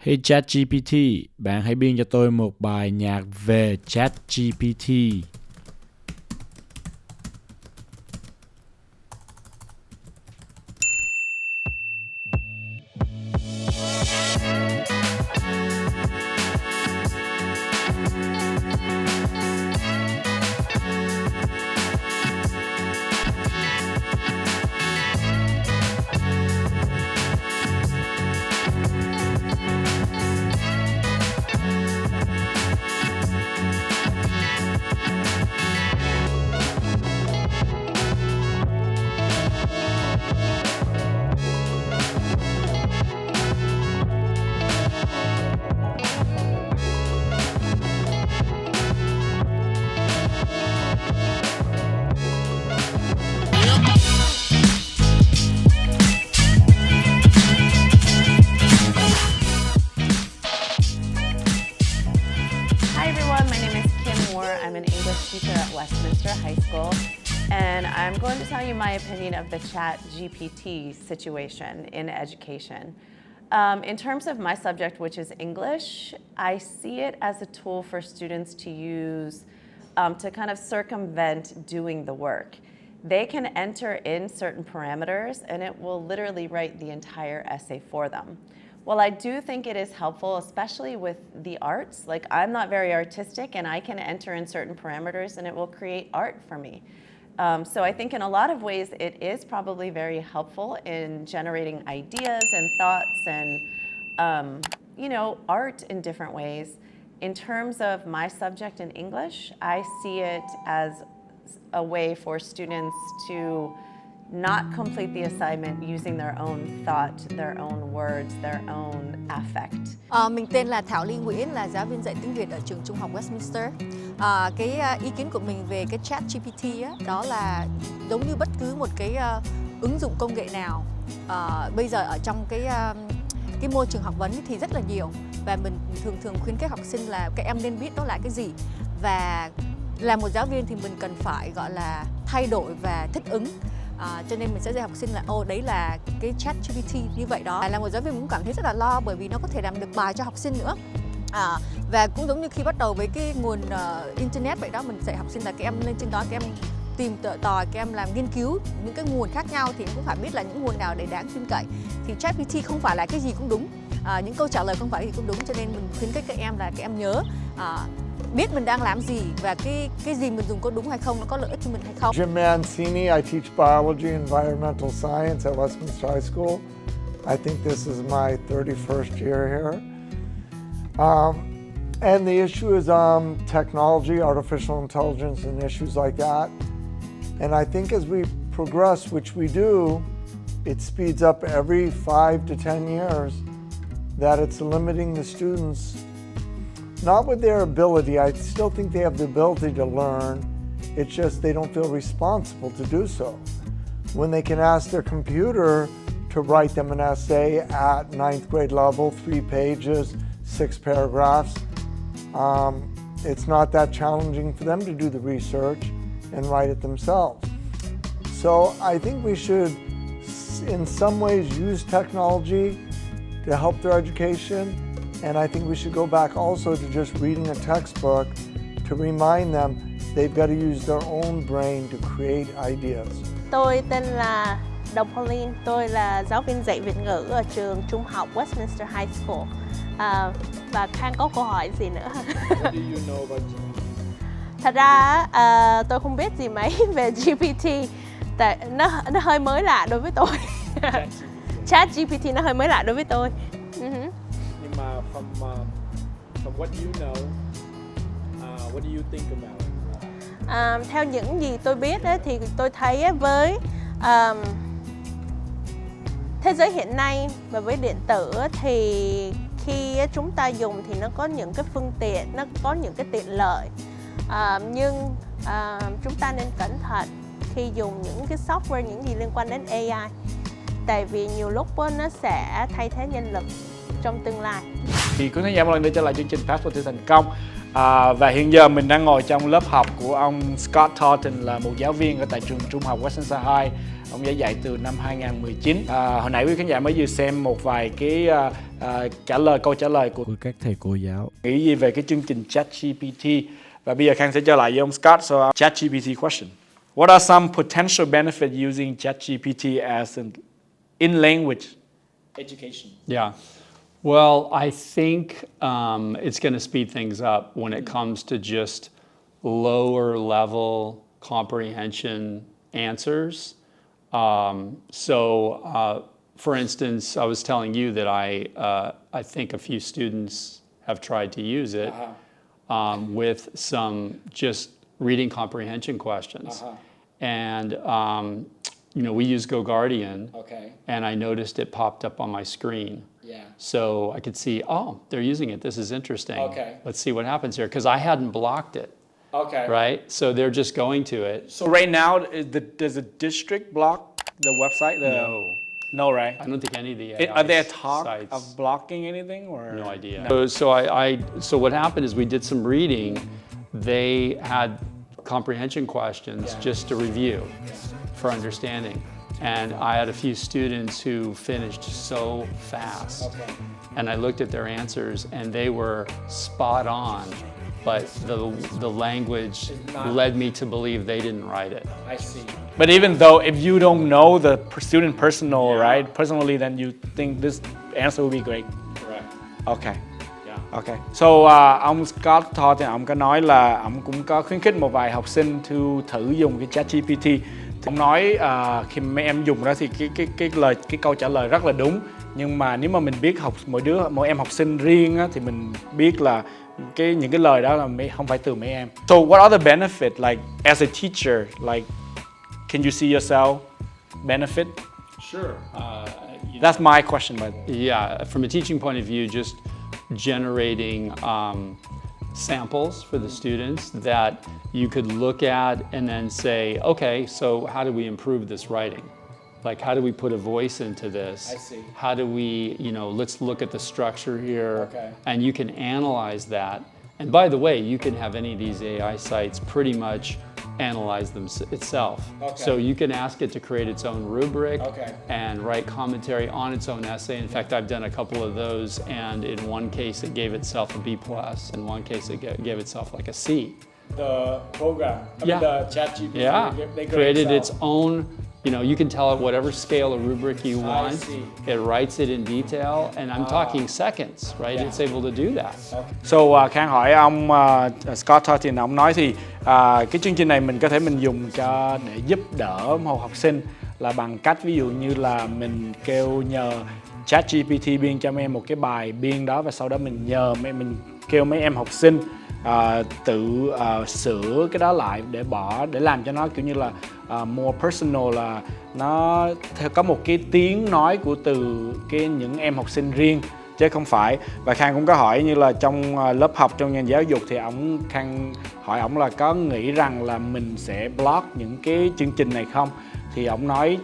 Hey ChatGPT, bạn hãy biên cho tôi một bài nhạc về ChatGPT. I'm an English teacher at Westminster High School, and I'm going to tell you my opinion of the ChatGPT situation in education. In terms of my subject, which is English, I see it as a tool for students to use to kind of circumvent doing the work. They can enter in certain parameters, and it will literally write the entire essay for them. Well, I do think it is helpful, especially with the arts. Like, I'm not very artistic, and I can enter in certain parameters, and it will create art for me. So I think in a lot of ways, it is probably very helpful in generating ideas and thoughts and, art in different ways. In terms of my subject in English, I see it as a way for students to not complete the assignment using their own thought, their own words, their own affect. Mình tên là Thảo Ly Nguyễn, là giáo viên dạy tiếng Việt ở trường Trung học Westminster. Ý kiến của mình về cái ChatGPT đó là giống như bất cứ một cái ứng dụng công nghệ nào bây giờ ở trong cái môi trường học vấn thì rất là nhiều, và mình thường khuyến khích học sinh là các em nên biết đó là cái gì, và là một giáo viên thì mình cần phải gọi là thay đổi và thích ứng. Cho nên mình sẽ dạy học sinh là đấy là cái ChatGPT như vậy đó. Là một giáo viên cũng cảm thấy rất là lo, bởi vì nó có thể làm được bài cho học sinh nữa. Và cũng giống như khi bắt đầu với cái nguồn internet vậy đó, mình dạy học sinh là các em lên trên đó, các em tìm tòi, các em làm nghiên cứu những cái nguồn khác nhau, thì cũng phải biết là những nguồn nào để đáng tin cậy. Thì ChatGPT không phải là cái gì cũng đúng, những câu trả lời không phải cái gì cũng đúng, cho nên mình khuyến khích các em là các em nhớ biết mình đang làm gì và cái gì mình dùng có đúng hay không, nó có lợi ích cho mình hay không. Jim Mancini, I teach biology and environmental science at Westminster High School. I think this is my 31st year here. And the issue is technology, artificial intelligence, and issues like that. And I think as we progress, which we do, it speeds up every 5 to 10 years, that it's limiting the students. Not with their ability. I still think they have the ability to learn. It's just they don't feel responsible to do so. When they can ask their computer to write them an essay at 9th grade level, 3 pages, 6 paragraphs, it's not that challenging for them to do the research and write it themselves. So I think we should, in some ways, use technology to help their education. And I think we should go back also to just reading a textbook to remind them they've got to use their own brain to create ideas. Tôi tên là Đồng Pauline, tôi là giáo viên dạy Việt ngữ ở trường Trung học Westminster High School. Và Khang có câu hỏi gì nữa? What do you know about GPT? Thật ra tôi không biết gì mấy về GPT, tại nó hơi mới lạ đối với tôi. ChatGPT nó hơi mới lạ đối với tôi. Nhưng mà from what you know, what do you think about it? Theo những gì tôi biết thì tôi thấy với thế giới hiện nay và với điện tử thì khi chúng ta dùng thì nó có những cái phương tiện, nó có những cái tiện lợi, nhưng chúng ta nên cẩn thận khi dùng những cái software, những gì liên quan đến AI, tại vì nhiều lúc nó sẽ thay thế nhân lực trong tương lai. Thì quý khán giả một lần nữa trở lại chương trình Passport to Thành Công. Và hiện giờ mình đang ngồi trong lớp học của ông Scott Thornton, là một giáo viên ở tại trường Trung học Westminster High Ông Giới dạy từ năm 2019. Hồi nãy quý khán giả mới vừa xem một vài cái câu trả lời của các thầy cô giáo. Nghĩ gì về cái chương trình ChatGPT? Và bây giờ Khang sẽ trở lại với ông Scott. So ChatGPT question. What are some potential benefits using ChatGPT as in language education? Yeah. Well, I think it's going to speed things up when it comes to just lower level comprehension answers. For instance, I was telling you that I think a few students have tried to use it with some just reading comprehension questions. And we use GoGuardian, and I noticed it popped up on my screen. Yeah. So I could see, oh, they're using it. This is interesting. Okay. Let's see what happens here, because I hadn't blocked it. Okay. Right? So they're just going to it. So right now, does the district block the website? No, right? I don't think any of the AI Are there talk sites. of blocking anything, or No idea. No. So what happened is we did some reading. They had comprehension questions just to review for understanding. And I had a few students who finished so fast. And I looked at their answers and they were spot on, but the language led me to believe they didn't write it. I see. But even though if you don't know the student personally, then you think this answer will be great. Correct. Okay. Yeah. Okay. So ông Scott Todd thì ông có nói là ông cũng có khuyến khích một vài học sinh thử dùng cái ChatGPT. Ông nói khi mấy em dùng đó thì cái câu trả lời rất là đúng, nhưng mà nếu mà mình biết mỗi em học sinh riêng á, thì mình biết là những cái lời đó là không phải từ mấy em. So what are the benefits, like as a teacher, like can you see yourself benefit? Sure. That's my question, but Yeah, from a teaching point of view, just generating samples for the students that you could look at and then say, okay, so how do we improve this writing? Like, how do we put a voice into this? I see. How do we, let's look at the structure here. Okay. And you can analyze that. And by the way, you can have any of these AI sites pretty much analyze them itself. Okay. So you can ask it to create its own rubric and write commentary on its own essay. In fact, I've done a couple of those, and in one case it gave itself a B+, in one case it gave itself like a C. the program, the ChatGPT, they created its own. You can tell it whatever scale or rubric you want. I see. It writes it in detail, and I'm talking seconds, right? Yeah. It's able to do that. So Khang hỏi ông Scott Todd thì ông nói thì cái chương trình này mình có thể dùng để giúp đỡ một học sinh là bằng cách ví dụ như là mình nhờ ChatGPT biên cho mấy em một cái bài biên đó, và sau đó mình kêu mấy em học sinh tự sửa cái đó lại để làm cho nó kiểu như là more personal, là nó có một cái tiếng nói của những em học sinh riêng chứ không phải. Và Khang cũng có hỏi như là trong lớp học trong ngành giáo dục thì Khang hỏi ổng là có nghĩ rằng là mình sẽ block những cái chương trình này không, thì ổng nói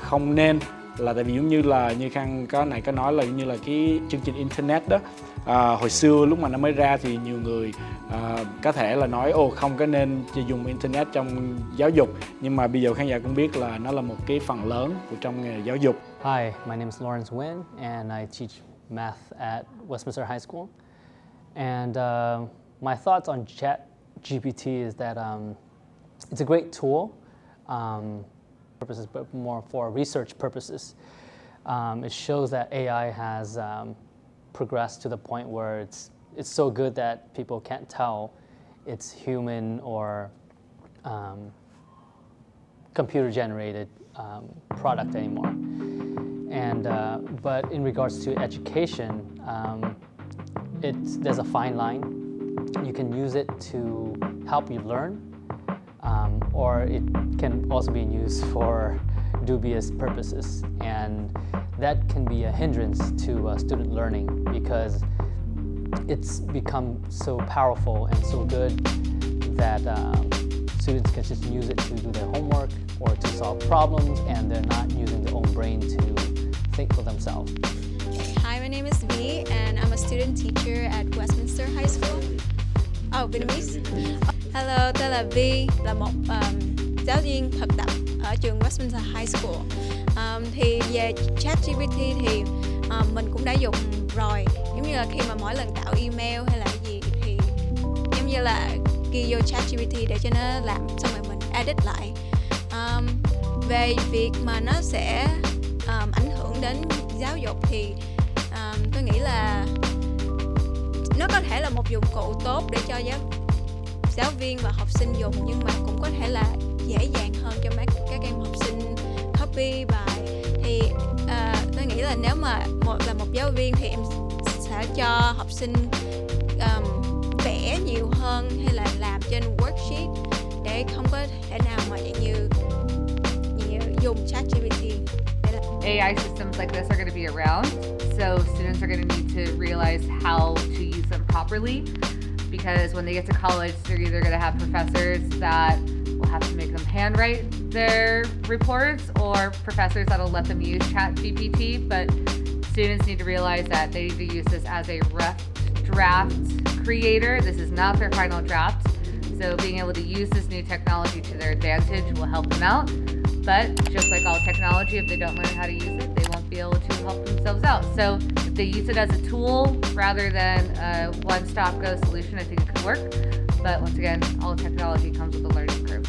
không nên, là tại vì giống như Khang có nói là như là cái chương trình internet đó, hồi xưa lúc mà nó mới ra thì nhiều người có thể là nói không có nên dùng internet trong giáo dục, nhưng mà bây giờ khán giả cũng biết là nó là một cái phần lớn của trong nghề giáo dục. Hi, my name is Lawrence Nguyen, and I teach math at Westminster High School. And my thoughts on ChatGPT is that it's a great tool, purposes, but more for research purposes. It shows that AI has progressed to the point where it's so good that people can't tell it's human or computer-generated product anymore. And but in regards to education, there's a fine line. You can use it to help you learn, or it can also be used for dubious purposes, and that can be a hindrance to student learning because it's become so powerful and so good that students can just use it to do their homework or to solve problems, and they're not using their own brain to think for themselves. Hi, my name is V, and I'm a student teacher at Westminster High School. Oh, Vietnamese. Hello, tên là V, là một giáo viên thực tập ở trường Westminster High School. Thì về ChatGPT thì mình cũng đã dùng rồi, giống như là khi mà mỗi lần tạo email hay là gì thì giống như là ghi vô ChatGPT để cho nó làm, xong rồi mình edit lại. Về việc mà nó sẽ ảnh hưởng đến giáo dục thì tôi nghĩ là nó có thể là một dụng cụ tốt để cho giáo viên và học sinh dùng, nhưng mà cũng có thể là dễ dàng hơn cho các em học sinh copy bài. Thì tôi nghĩ là nếu mà là một giáo viên thì em sẽ cho học sinh vẽ nhiều hơn hay là làm trên worksheet để không có thể nào mà như dùng ChatGPT. AI systems like this are going to be around, so students are going to need to realize how to use them properly, because when they get to college, they're either going to have professors that will have to make them handwrite their reports or professors that'll let them use ChatGPT, but students need to realize that they need to use this as a rough draft creator. This is not their final draft, so being able to use this new technology to their advantage will help them out. But just like all technology, if they don't learn how to use it, they won't be able to help themselves out. So if they use it as a tool rather than a one-stop-go solution, I think it could work. But once again, all technology comes with a learning curve.